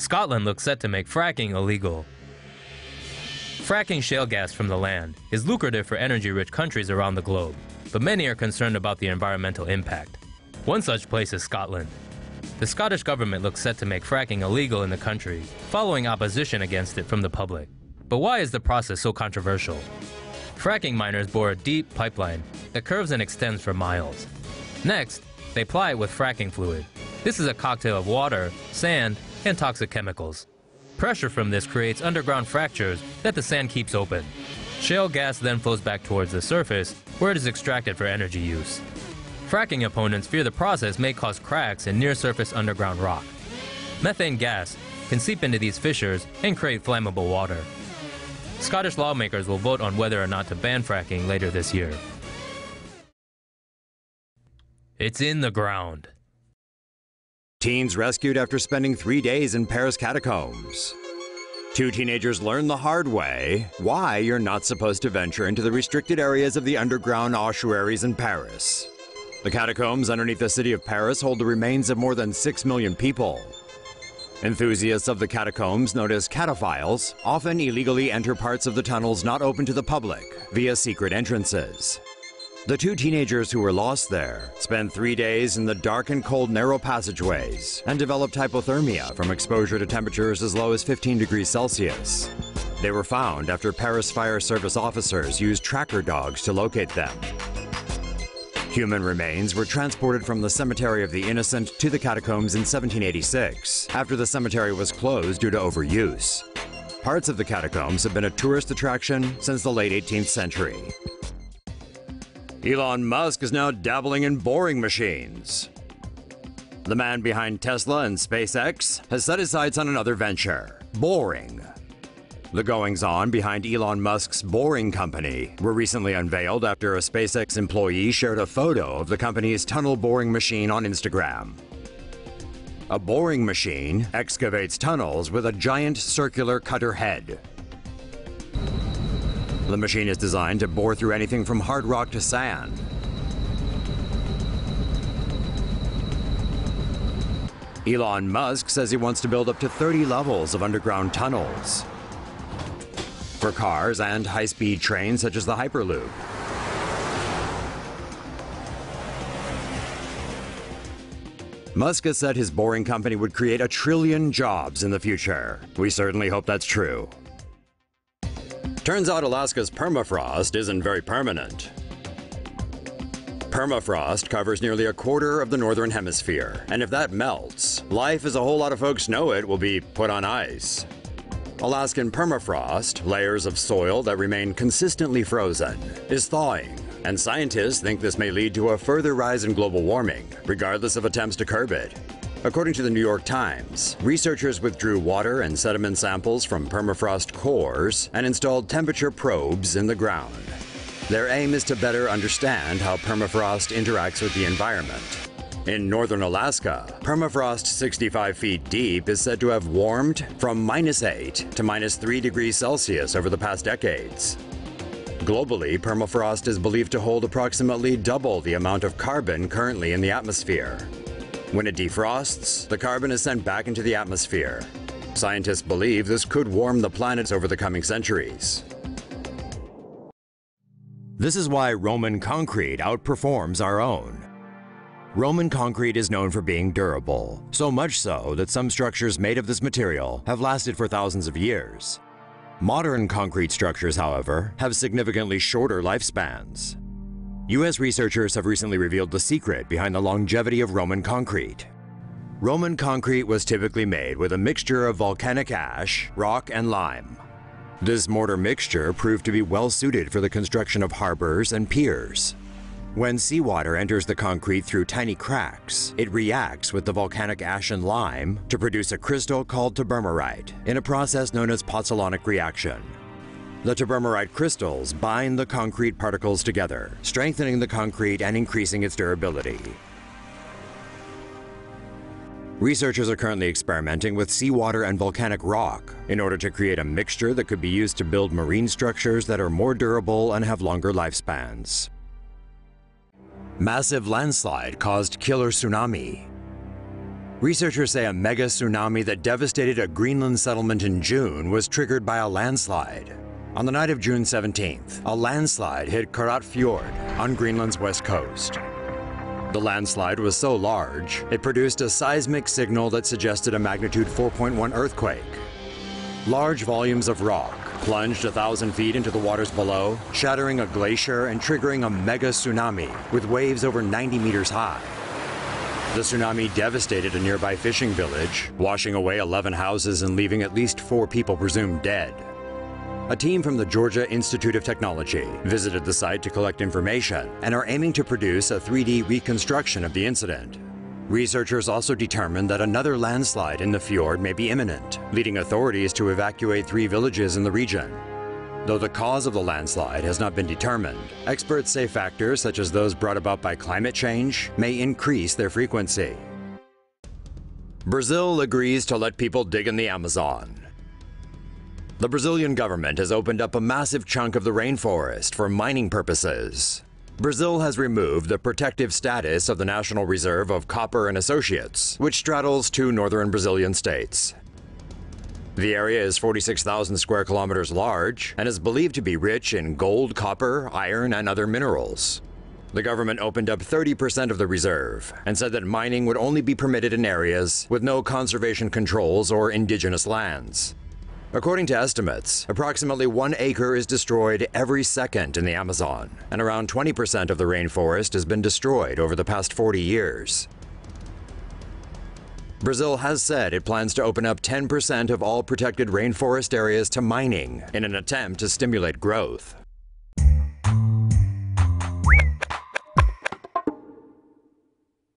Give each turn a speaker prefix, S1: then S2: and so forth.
S1: Scotland looks set to make fracking illegal. Fracking shale gas from the land is lucrative for energy-rich countries around the globe, but many are concerned about the environmental impact. One such place is Scotland. The Scottish government looks set to make fracking illegal in the country, following opposition against it from the public. But why is the process so controversial? Fracking miners bore a deep pipeline that curves and extends for miles. Next, they ply it with fracking fluid. This is a cocktail of water, sand, and toxic chemicals. Pressure from this creates underground fractures that the sand keeps open. Shale gas then flows back towards the surface, where it is extracted for energy use. Fracking opponents fear the process may cause cracks in near-surface underground rock. Methane gas can seep into these fissures and create flammable water. Scottish lawmakers will vote on whether or not to ban fracking later this year. It's in the ground.
S2: Teens rescued after spending 3 days in Paris catacombs. 2 teenagers learn the hard way why you're not supposed to venture into the restricted areas of the underground ossuaries in Paris. The catacombs underneath the city of Paris hold the remains of more than 6 million people. Enthusiasts of the catacombs, known as cataphiles, often illegally enter parts of the tunnels not open to the public via secret entrances. The 2 teenagers who were lost there spent 3 days in the dark and cold narrow passageways and developed hypothermia from exposure to temperatures as low as 15 degrees Celsius. They were found after Paris fire service officers used tracker dogs to locate them. Human remains were transported from the Cemetery of the Innocent to the catacombs in 1786, after the cemetery was closed due to overuse. Parts of the catacombs have been a tourist attraction since the late 18th century. Elon Musk is now dabbling in boring machines. The man behind Tesla and SpaceX has set his sights on another venture, boring. The goings-on behind Elon Musk's Boring Company were recently unveiled after a SpaceX employee shared a photo of the company's tunnel boring machine on Instagram. A boring machine excavates tunnels with a giant circular cutter head. The machine is designed to bore through anything from hard rock to sand. Elon Musk says he wants to build up to 30 levels of underground tunnels for cars and high-speed trains such as the Hyperloop. Musk has said his boring company would create 1 trillion jobs in the future. We certainly hope that's true. Turns out Alaska's permafrost isn't very permanent. Permafrost covers nearly 1/4 of the northern hemisphere, and if that melts, life as a whole lot of folks know it will be put on ice. Alaskan permafrost, layers of soil that remain consistently frozen, is thawing, and scientists think this may lead to a further rise in global warming, regardless of attempts to curb it. According to the New York Times, researchers withdrew water and sediment samples from permafrost cores and installed temperature probes in the ground. Their aim is to better understand how permafrost interacts with the environment. In northern Alaska, permafrost 65 feet deep is said to have warmed from -8 to -3 degrees Celsius over the past decades. Globally, permafrost is believed to hold approximately double the amount of carbon currently in the atmosphere. When it defrosts, the carbon is sent back into the atmosphere. Scientists believe this could warm the planet over the coming centuries. This is why Roman concrete outperforms our own. Roman concrete is known for being durable, so much so that some structures made of this material have lasted for thousands of years. Modern concrete structures, however, have significantly shorter lifespans. U.S. researchers have recently revealed the secret behind the longevity of Roman concrete. Roman concrete was typically made with a mixture of volcanic ash, rock, and lime. This mortar mixture proved to be well suited for the construction of harbors and piers. When seawater enters the concrete through tiny cracks, it reacts with the volcanic ash and lime to produce a crystal called tabermarite in a process known as pozzolanic reaction. The tabermarite crystals bind the concrete particles together, strengthening the concrete and increasing its durability. Researchers are currently experimenting with seawater and volcanic rock in order to create a mixture that could be used to build marine structures that are more durable and have longer lifespans. Massive landslide caused killer tsunami. Researchers say a mega tsunami that devastated a Greenland settlement in June was triggered by a landslide. On the night of June 17th, a landslide hit Karat Fjord on Greenland's west coast. The landslide was so large, it produced a seismic signal that suggested a magnitude 4.1 earthquake. Large volumes of rock plunged 1,000 feet into the waters below, shattering a glacier and triggering a mega tsunami with waves over 90 meters high. The tsunami devastated a nearby fishing village, washing away 11 houses and leaving at least 4 people presumed dead. A team from the Georgia Institute of Technology visited the site to collect information and are aiming to produce a 3D reconstruction of the incident. Researchers also determined that another landslide in the fjord may be imminent, leading authorities to evacuate 3 villages in the region. Though the cause of the landslide has not been determined, experts say factors such as those brought about by climate change may increase their frequency. Brazil agrees to let people dig in the Amazon. The Brazilian government has opened up a massive chunk of the rainforest for mining purposes. Brazil has removed the protective status of the National Reserve of Copper and Associates, which straddles 2 northern Brazilian states. The area is 46,000 square kilometers large and is believed to be rich in gold, copper, iron, and other minerals. The government opened up 30% of the reserve and said that mining would only be permitted in areas with no conservation controls or indigenous lands. According to estimates, approximately 1 acre is destroyed every second in the Amazon, and around 20% of the rainforest has been destroyed over the past 40 years. Brazil has said it plans to open up 10% of all protected rainforest areas to mining in an attempt to stimulate growth.